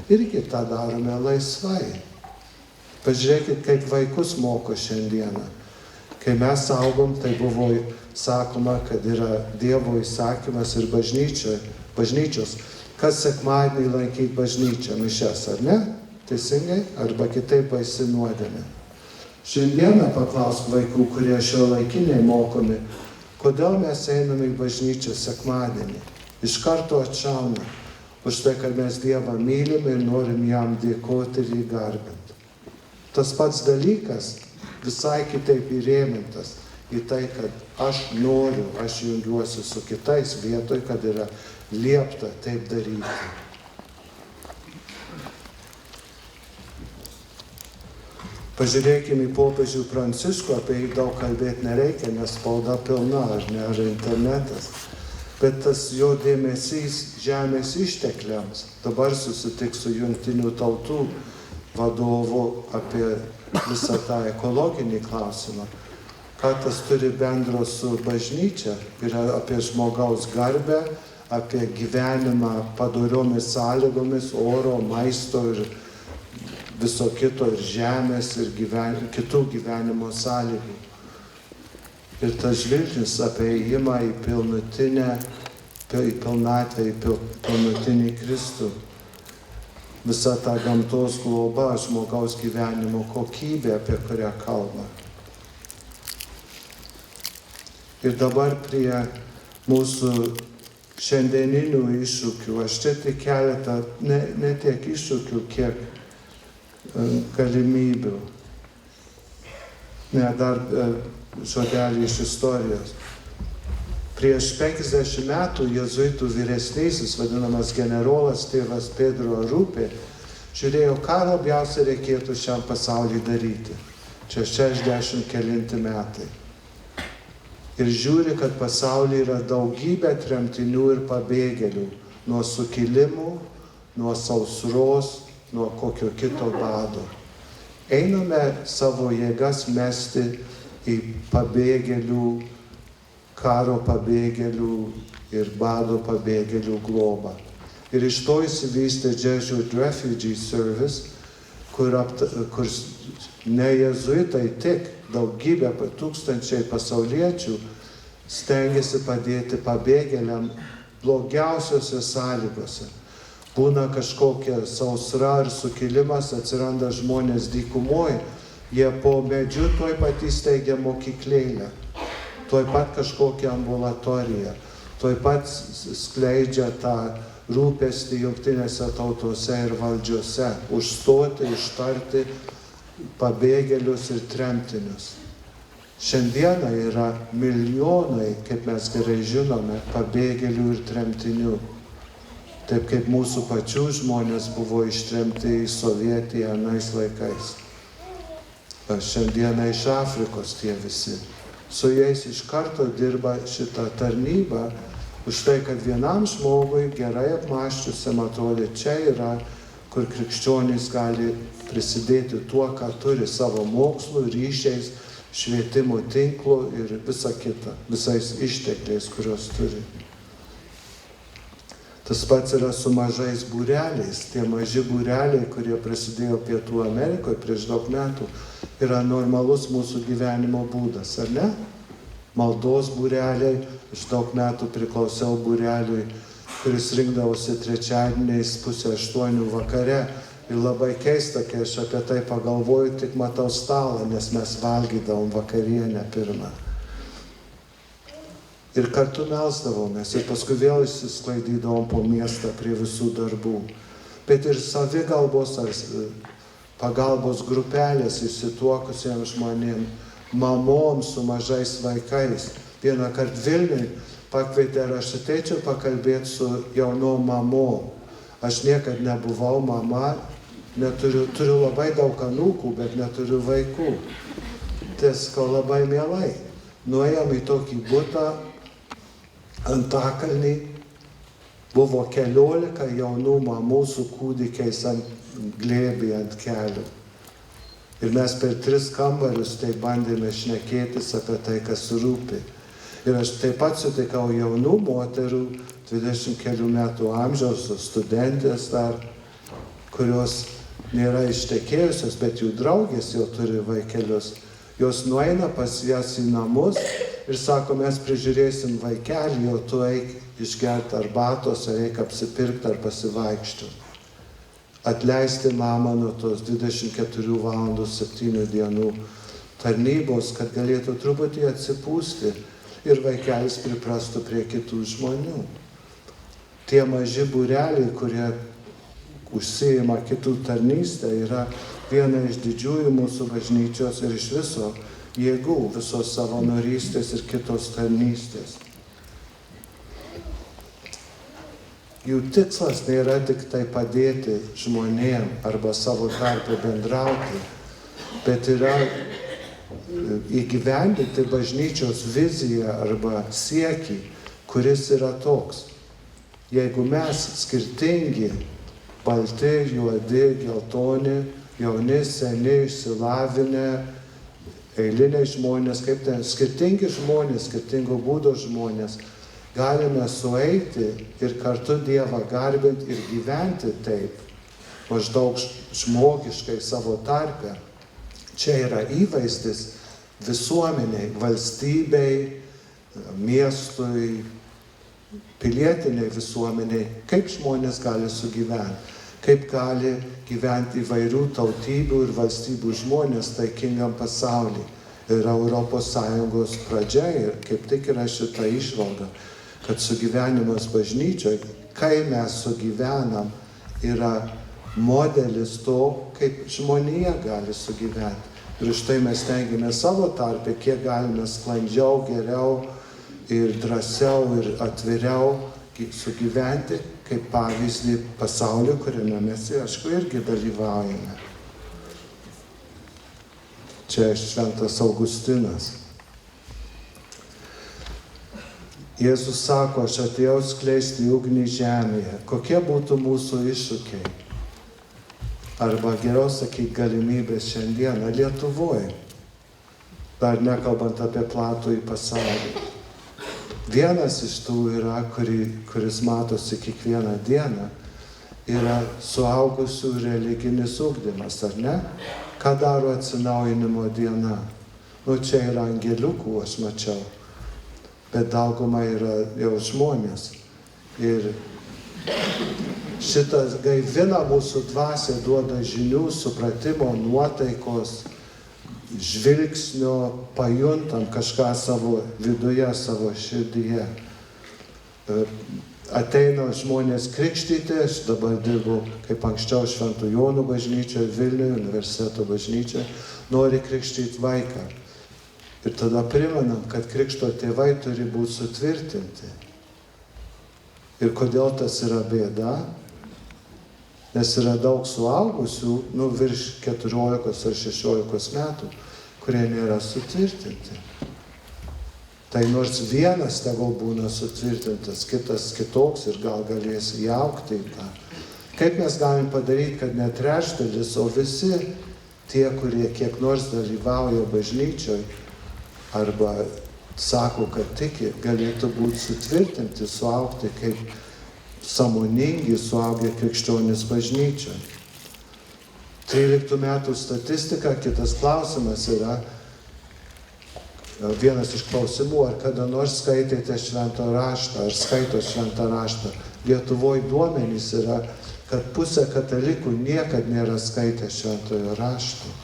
irgi tą darome laisvai. Pažiūrėkit, kaip vaikus moko šiandieną. Kai mes augom, tai buvo sakoma, kad yra Dievo įsakymas ir bažnyčios. Kas sekmadienį lankyti bažnyčią, mišias, ar ne? Teisingai? Arba kitaip baisi nuodėmė. Šiandieną paklausk vaikų, kurie šiuolaikiniai mokomi, kodėl mes einame į bažnyčią sekmadienį. Iš karto atšauna. Už tai, kad mes Dievą mylim ir norim jam dėkoti ir jį garbinti. Tas pats dalykas visai kitaip įrėmintas į tai, kad aš noriu, aš jungiuosi su kitais vietoj, kad yra liepta taip daryti. Pažiūrėkime į popiežių Pranciškų, apie jį daug kalbėti nereikia, nes spauda pilna, ar ne, ar internetas. Bet tas jo dėmesys žemės ištekliams. Dabar susitiks su Jungtinių tautų vadovu apie visą tą ekologinį klausimą. Ką tas turi bendro su bažnyčia? Yra apie žmogaus garbę, apie gyvenimą padoriomis sąlygomis, oro, maisto ir viso kito, ir žemės, ir kitų gyvenimo sąlygų. Ir tas žvilgsnis apie įėjimą į pilnatvę, į pilnutinį Kristų. Visa ta gamtos globa, žmogaus gyvenimo kokybė, apie kurią kalba. Ir dabar prie mūsų šiandieninių iššūkių. Aš čia tik keletą, ne tiek iššūkių, kiek galimybių. Dar žodelį iš istorijos. Prieš 50 metų jėzuitų vyresnysis, vadinamas generolas tėvas Pedro Rupė, žiūrėjo, ką labiausiai reikėtų šiam pasauliui daryti. Čia 60 kelinti metai. Ir žiūri, kad pasaulyje yra daugybė tremtinių ir pabėgėlių nuo sukilimų, nuo sausros, nuo kokio kito bado. Einame savo jėgas mesti į pabėgėlių, karo pabėgėlių ir bado pabėgėlių globą. Ir iš to įsivystė Jesuit Refugee Service, kur ne jėzuitai tik, daugybė tūkstančiai pasauliečių stengiasi padėti pabėgėliam blogiausiose sąlygose. Būna kažkokia sausra ar sukilimas, atsiranda žmonės dykumoje, jie po medžiu tuoj pat įsteigia mokyklėlę, tuoj pat kažkokią ambulatoriją, tuoj pat skleidžia tą rūpestį jungtinėse tautose ir valdžiose, užstoti, ištarti pabėgėlius ir tremtinius. Šiandieną yra milijonai, kaip mes gerai žinome, pabėgėlių ir tremtinių. Taip kaip mūsų pačių žmonės buvo ištremti į Sovietiją anais laikais. Šiandieną iš Afrikos tie visi. Su jais iš karto dirba šitą tarnybą, už tai, kad vienam žmogui gerai apmąsčiusiam atrodė, čia yra, kur krikščionys gali prisidėti tuo, ką turi, savo mokslu, ryšiais, švietimo tinklu ir visa kita, visais ištekliais, kurios turi. Tas pats yra su mažais būreliais. Tie maži būreliai, kurie prasidėjo Pietų Amerikoje prieš daug metų, yra normalus mūsų gyvenimo būdas, ar ne? Maldos būreliai, aš daug metų priklausiau būreliui, kuris rinkdavosi trečiadieniais 7:30 vakare. Ir labai keista, kai aš apie tai pagalvoju, tik matau stalą, nes mes valgydavom vakarienę pirmą. Ir kartu melsdavomės ir paskui vėl išsisklaidydavom po miestą prie visų darbų. Bet ir savigalbos ar pagalbos grupelės įsituokusiems žmonėms, mamoms su mažais vaikais. Vieną kartą Vilniui pakvietė, ar aš ateičiau pakalbėti su jaunom mamom. Aš niekad nebuvau mama, turiu labai daug anūkų, bet neturiu vaikų. Tiesiog labai mielai. Nuėjom į tokį butą, Antakalnį, buvo 14 jaunų mamų su kūdikiais ant glėbį ant kelių. Ir mes per 3 kambarius tai bandėme šnekėtis apie tai, kas rūpi. Ir aš taip pat sutikau jaunų moterų, 20 kelių metų amžiaus, studentės dar, kurios nėra ištekėjusios, bet jų draugės jau turi vaikelius. Jos nueina pas jas į namus ir sako, mes prižiūrėsim vaikelį, o tu eik išgerti arbatos, ar eik apsipirkti ar pasivaikščioti. Atleisti mamą nuo tos 24 valandų 7 dienų tarnybos, kad galėtų truputį atsipūsti ir vaikelis priprastų prie kitų žmonių. Tie maži būreliai, kurie užsiima kitų tarnystę, yra viena iš didžiųjų mūsų bažnyčios ir iš viso jėgų, visos savanorystės ir kitos tarnystės. Jų tikslas nėra tik tai padėti žmonėm arba savo tarpe bendrauti, bet yra įgyvendinti bažnyčios viziją arba siekį, kuris yra toks. Jeigu mes skirtingi, balti, juodi, geltoni, jauni, seni, išsilavinę, eiliniai žmonės, kaip ten, skirtingi žmonės, skirtingo būdo žmonės, galime sueiti ir kartu Dievą garbinti ir gyventi taip, maždaug žmogiškai savo tarpe. Čia yra įvaizdis visuomeniai, valstybei, miestui, pilietiniai visuomeniai, kaip žmonės gali sugyventi, kaip gali gyventi įvairių tautybių ir valstybių žmonės taikingam pasaulyje. Ir ES pradžia ir kaip tik yra šita išvalga, kad sugyvenimas bažnyčioje, kai mes sugyvenam, yra modelis to, kaip žmonija gali sugyventi. Ir štai mes tengiamės savo tarpe, kiek galime sklandžiau, geriau ir drąsiau ir atviriau sugyventi, kaip pavyzdį pasaulio, kuriame mes, aišku, irgi dalyvaujame. Čia Šventas Augustinas. Jėzus sako, aš atėjau skleisti ugnį žemėje. Kokie būtų mūsų iššūkiai? Arba geriau sakyti galimybės šiandieną Lietuvoje. Dar nekalbant apie platų į pasaulį. Vienas iš tų yra, kuris matosi kiekvieną dieną, yra suaugusių religinis ugdymas, ar ne? Ką daro atsinaujinimo diena? Čia yra angeliukų, aš mačiau. Bet dauguma yra jau žmonės. Ir šitas gaivina mūsų dvasią, duoda žinių, supratimo, nuotaikos, žvilgsnio, pajuntam kažką savo viduje, savo širdyje. Ateina žmonės krikštyti, aš dabar dirbu kaip anksčiau Šventų Jonų bažnyčioje, Vilniuje, universiteto bažnyčioje, nori krikštyti vaiką. Ir tada primenam, kad krikšto tėvai turi būti sutvirtinti. Ir kodėl tas yra bėda? Nes yra daug suaugusių, virš 14 ar 16 metų, kurie nėra sutvirtinti. Tai nors vienas tegul būna sutvirtintas, kitas kitoks ir gal galės įaugti į tą. Kaip mes galim padaryti, kad ne trečdalis, o visi tie, kurie kiek nors dalyvauja bažnyčioje, arba sako, kad tiki, galėtų būti sutvirtinti, suaugti kaip sąmoningi, suaugę krikščionys bažnyčioje. 13 metų statistika, kitas klausimas yra, vienas iš klausimų, ar kada nors skaitėte šventą raštą, ar skaito šventą raštą. Lietuvoje duomenys yra, kad pusė katalikų niekad nėra skaitę šventojo rašto.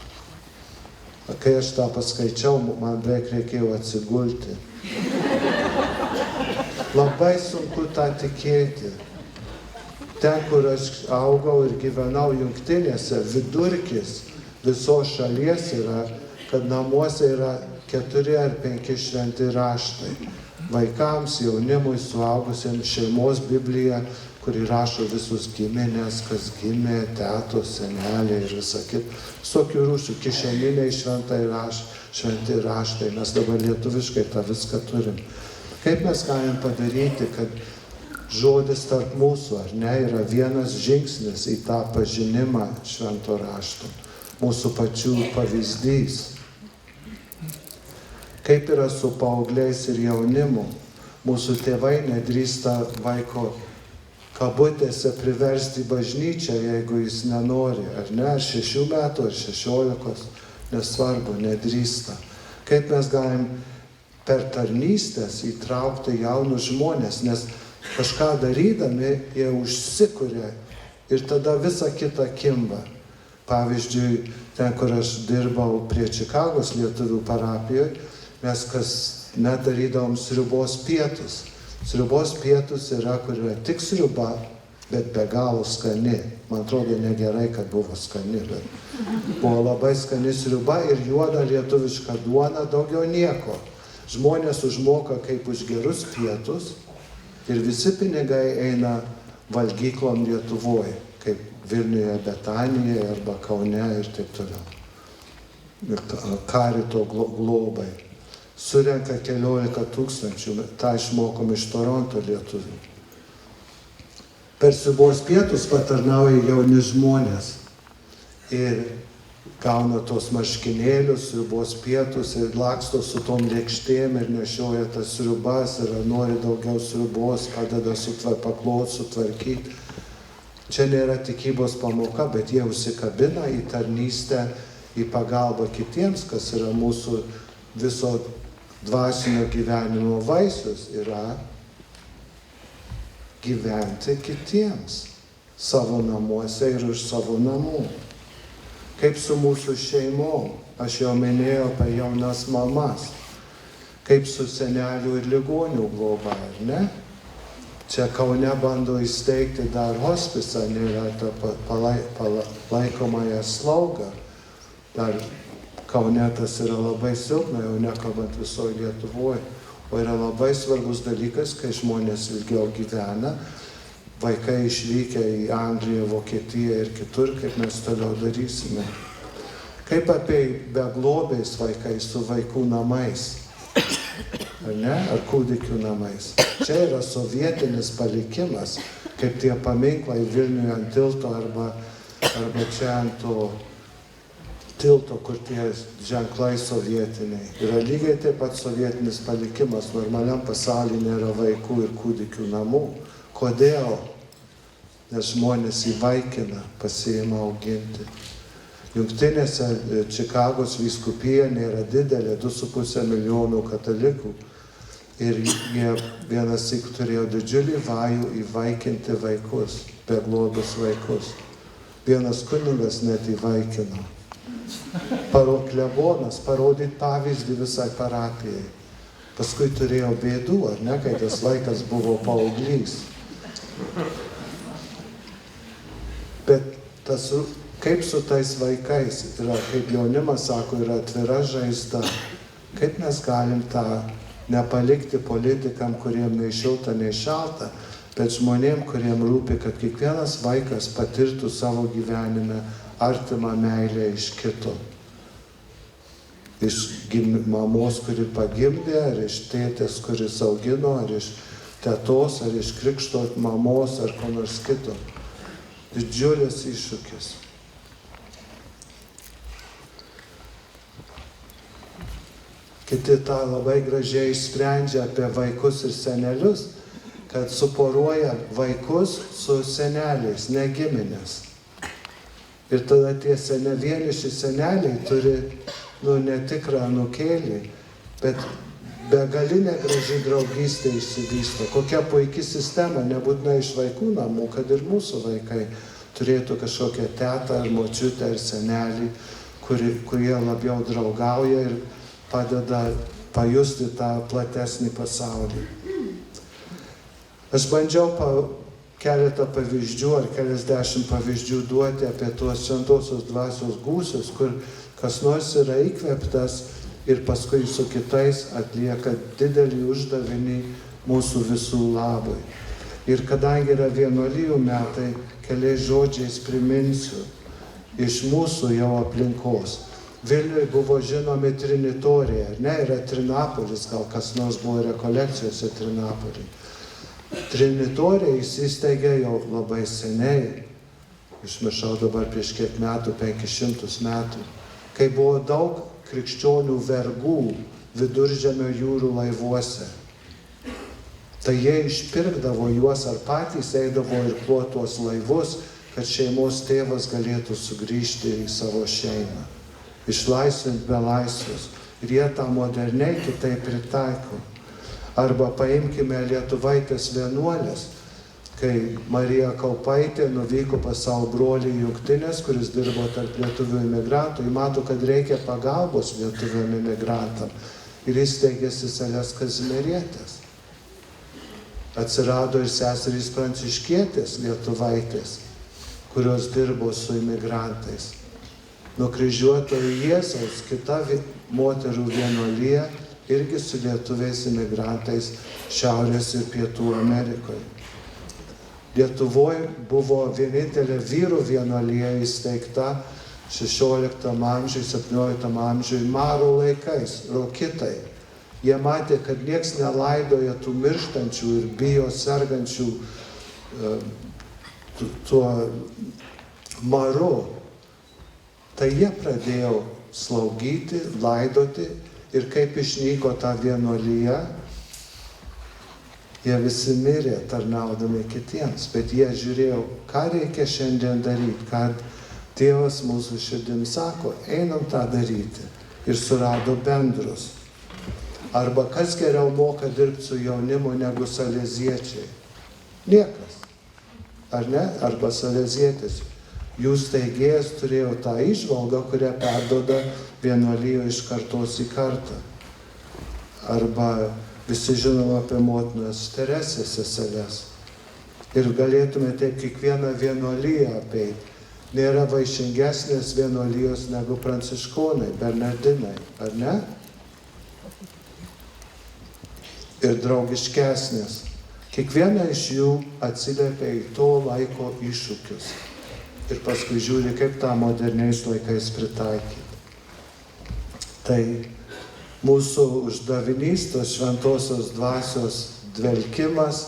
Kai aš tą paskaičiau, man beveik reikėjo atsigulti. Labai sunku tą tikėti. Ten, kur aš augau ir gyvenau Jungtinėse, vidurkis visos šalies yra, kad namuose yra 4 ar 5 šventi raštai. Vaikams, jaunimui, suaugusiems, šeimos Biblija, kuri rašo visus giminės, kas gimė, tetos, seneliai ir visa kita. Visokių rūšių, kišeniniai šventi raštai, mes dabar lietuviškai tą viską turim. Kaip mes galim padaryti, kad žodis tarp mūsų, ar ne, yra vienas žingsnis į tą pažinimą švento rašto, mūsų pačių pavyzdys. Kaip yra su paaugliais ir jaunimu, mūsų tėvai nedrįsta vaiko kabutėse priversti bažnyčią, jeigu jis nenori, ar ne, ar 6 metų, ar 16, nesvarbu, nedrįsta. Kaip mes galim per tarnystės įtraukti jaunus žmonės, nes kažką darydami jie užsikuria ir tada visa kita kimba. Pavyzdžiui, ten, kur aš dirbau prie Čikagos lietuvių parapijoje, mes kasmet darydavom sriubos pietus. Sriubos pietus yra, kur yra tik sriuba, bet be galo skani. Man atrodo, negerai, kad buvo skani, bet buvo labai skani sriuba ir juoda lietuviška duona, daugiau nieko. Žmonės užmoka kaip už gerus pietus ir visi pinigai eina valgyklom Lietuvoje, kaip Vilniuje, Betanijoje arba Kaune ir taip toliau. Ir karito globai. Surenka 14 000, tą išmokom iš Toronto lietuvių. Per sriubos pietus patarnauja jauni žmonės ir gauna tos marškinėlius, sriubos pietus ir laksto su tom lėkštėm ir nešioja tas sriubas ir nori daugiau sriubos, padeda paklot, sutvarkyti. Čia nėra tikybos pamoka, bet jie užsikabina į tarnystę, į pagalbą kitiems, kas yra mūsų viso dvasinio gyvenimo vaisius, yra gyventi kitiems savo namuose ir už savo namų. Kaip su mūsų šeimom, aš jau minėjau apie jaunas mamas, kaip su senelių ir ligonių globa, ar ne? Čia Kaune bando įsteigti dar hospisą, nėra tą palaikomąją slaugą. Dar Kaune tas yra labai silpna, jau nekalbant visoje Lietuvoje. O yra labai svarbus dalykas, kai žmonės ilgiau gyvena, vaikai išvykę į Angliją, Vokietiją ir kitur, kaip mes toliau darysime. Kaip apie beglobiais vaikais su vaikų namais, ar ne? Ar kūdikių namais. Čia yra sovietinis palikimas, kaip tie paminklai Vilniuje ant tilto arba čia ant to tilto, kur tie ženklai sovietiniai. Yra lygiai taip pat sovietinis palikimas. Normaliam pasaulyje nėra vaikų ir kūdikių namų. Kodėl? Nes žmonės įvaikina, pasiima auginti. Jungtinėse Čikagos vyskupija nėra didelė, 2,5 milijonų katalikų. Ir jie vienas syk turėjo didžiulį vajų įvaikinti vaikus, beglobius vaikus. Vienas kunigas net įvaikino. Klebonas parodyti pavyzdį visai parapijai. Paskui turėjo bėdų, ar ne, kai tas vaikas buvo paauglys. Bet kaip su tais vaikais, yra, kaip jaunimas sako, yra atvira žaizda. Kaip mes galim tą nepalikti politikam, kuriem nei šilta, nei šalta, bet žmonėm, kuriem rūpi, kad kiekvienas vaikas patirtų savo gyvenime artimą meilę iš kito. Iš mamos, kuri pagimdė, ar iš tėtės, kuris augino, ar iš tetos, ar iš krikšto mamos, ar ko nors kito. Didžiulis iššūkis. Kiti tą labai gražiai išsprendžia apie vaikus ir senelius, kad suporuoja vaikus su seneliais, ne giminės. Ir tada tie vieniši seneliai turi, netikrą anūkėlį, bet begalinė graži draugystė išsivysto. Kokia puiki sistema, nebūtinai iš vaikų namų, kad ir mūsų vaikai turėtų kažkokią tetą ar močiutę ar senelį, kurie labiau draugauja ir padeda pajusti tą platesnį pasaulį. Aš bandžiau keletą pavyzdžių ar keliasdešimt pavyzdžių duoti apie tuos šventosios dvasios gūsius, kur kas nors yra įkvėptas ir paskui su kitais atlieka didelį uždavinį mūsų visų labui. Ir kadangi yra vienuolijų metai, keliais žodžiais priminsiu iš mūsų jau aplinkos. Vilniuje buvo žinomi trinitoriai, ar ne? Yra Trinapolis, gal kas nors buvo rekolekcijose Trinapoliai. Trinitoriai įsisteigė jau labai seniai, išmiršau dabar prieš kiek metų, 500 metų, kai buvo daug krikščionių vergų Viduržemio jūrų laivuose. Tai jie išpirkdavo juos ar patys eidavo ir klot tuos laivus, kad šeimos tėvas galėtų sugrįžti į savo šeimą. išlaisvinti belaisvius. Ir jie tą moderniai kitaip pritaiko. Arba paimkime lietuvaitės vienuolės, kai Marija Kaupaitė nuvyko pas savo brolį į Jungtines, kuris dirbo tarp lietuvių imigrantų, jis mato, kad reikia pagalbos lietuvių imigrantam. Ir įsteigė seseles Kazimierietės. Atsirado ir seserys pranciškietės lietuvaitės, kurios dirbo su imigrantais. Nukryžiuotojo Jėzaus kita moterų vienuolija irgi su lietuviais imigrantais Šiaurės ir Pietų Amerikoje. Lietuvoje buvo vienintelė vyrų vienuolija įsteigta 16 amžiui, 17 amžiui Maro laikais, rokitai. Jie matė, kad nieks nelaidoja tų mirštančių ir bijo sergančių tuo maru. Tai jie pradėjo slaugyti, laidoti ir kaip išnyko ta vienuolija, jie visi mirė tarnaudami kitiems, bet jie žiūrėjo, ką reikia šiandien daryti, kad Dievas mūsų širdim sako, einam tą daryti ir surado bendrus. Arba kas geriau moka dirbti su jaunimu negu saleziečiai? Niekas. Ar ne? Arba salezietis. Jų steigėjas turėjo tą įžvalgą, kurią perduoda vienuolijo iš kartos į kartą. Arba visi žinom apie motinos Teresės seseles. Ir galėtume taip kiekvieną vienuoliją apeiti. Nėra vaišingesnės vienuolijos negu pranciškonai, bernardinai, ar ne? Ir draugiškesnės. Kiekviena iš jų atsiliepia į to laiko iššūkius. Ir paskui žiūri, kaip tą moderniais laikais pritaikyti. Tai mūsų uždavinys, tos šventosios dvasios dvelkimas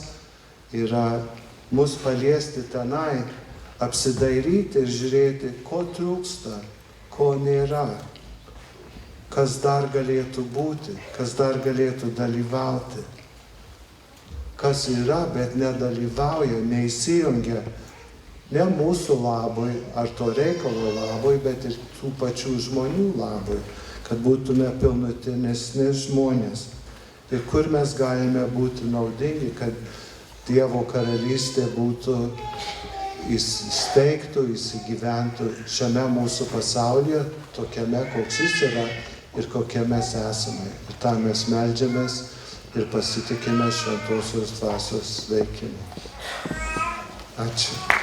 yra mus paliesti tenai, apsidairyti ir žiūrėti, ko trūksta, ko nėra, kas dar galėtų būti, kas dar galėtų dalyvauti, kas yra, bet nedalyvauja, neįsijungia, ne mūsų labui ar to reikalo labui, bet ir tų pačių žmonių labui, kad būtume pilnutinesni žmonės. Ir kur mes galime būti naudingi, kad Dievo karalystė būtų įsteigtų, įsigyventų šiame mūsų pasaulyje, tokiame, koks jis yra ir kokie mes esame. Ir tą mes meldžiamės ir pasitikime šventosios dvasios veikimu. Ačiū.